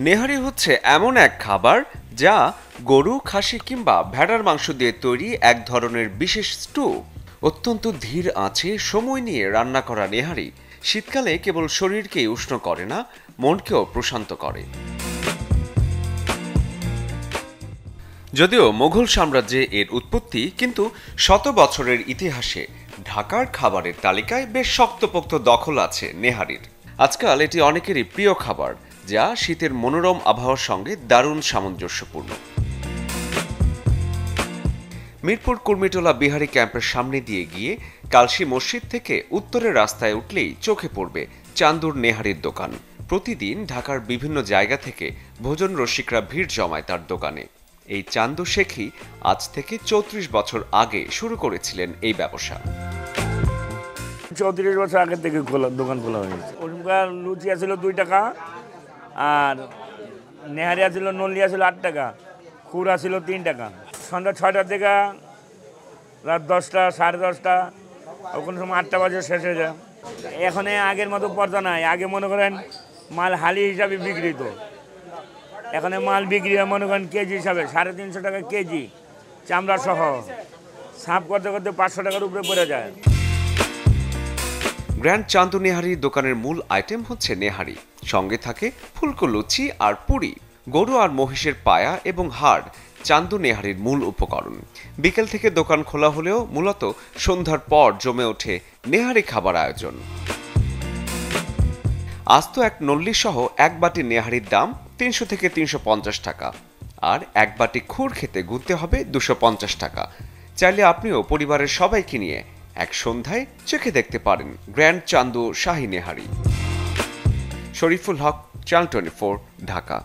নেহারি হচ্ছে এমন এক খাবার যা গরু, খাসি কিংবা ভেড়ার মাংস দিয়ে তৈরি এক ধরনের বিশেষ স্টু। অত্যন্ত ধীর আঁচে সময় নিয়ে রান্না করা নেহারি শীতকালে কেবল শরীরকেই উষ্ণ করে না, মনকেও প্রশান্ত করে। যদিও মুঘল সাম্রাজ্যে এর উৎপত্তি, কিন্তু শত বছরের ইতিহাসে ঢাকার খাবারের তালিকায় বেশ শক্তপোক্ত দখল আছে নেহারির। আজকাল এটি অনেকেরই প্রিয় খাবার, যা শীতের মনোরম আবহাওয়ার সঙ্গে দারুণ সামঞ্জস্যপূর্ণ। মিরপুর কুর্মিটোলা বিহারি ক্যাম্পের সামনে দিয়ে গিয়ে কালশী মসজিদ থেকে উত্তরের রাস্তায় উঠলেই চোখে পড়বে চান্দুর নেহারির দোকান। প্রতিদিন ঢাকার বিভিন্ন জায়গা থেকে ভোজন রসিকরা ভিড় জমায় তার দোকানে। এই চান্দু শেখই আজ থেকে ৩৪ বছর আগে শুরু করেছিলেন এই ব্যবসা। ৩৪ বছর আগে থেকে দোকান খোলা হয়েছে। ওখানকার লুচি আছিল 2 টাকা, আর নেহারি আছিল, নলি আছিল 8 টাকা, খুরা ছিল 3 টাকা। সন্ধ্যা 6টা থেকে রাত 10টা, 10:30টা, কোনো সময় 8টা বাজে শেষ হয়ে যায়। এখন আগের মতো পর্দা নাই। আগে মনে করেন মাল হালি হিসাবে বিক্রি হতো, এখানে মাল বিক্রি হয় মনে করেন কেজি হিসাবে 350 টাকা কেজি, চামড়া সহ। সাফ করতে করতে 500 টাকার উপরে পড়ে যায়। গ্র্যান্ড চান্দু নেহারি দোকানের মূল আইটেম হচ্ছে নেহারি, সঙ্গে থাকে ফুলকো লুচি আর পুরি। গরু আর মহিষের পায়া এবং হাড় চান্দু নেহারির মূল উপকরণ। বিকেল থেকে দোকান খোলা হলেও মূলত সন্ধ্যার পর জমে ওঠে নেহারি খাবার আয়োজন। আস্ত এক নল্লি সহ এক বাটি নেহারির দাম 300 থেকে 350 টাকা, আর এক বাটি খুর খেতে গুনতে হবে 250 টাকা। চাইলে আপনিও পরিবারের সবাইকে নিয়ে এক সন্ধ্যায় চেখে দেখতে পারেন গ্র্যান্ড চান্দু শাহী নেহারি। শরীফুল হক, চ্যানেল 24, ঢাকা।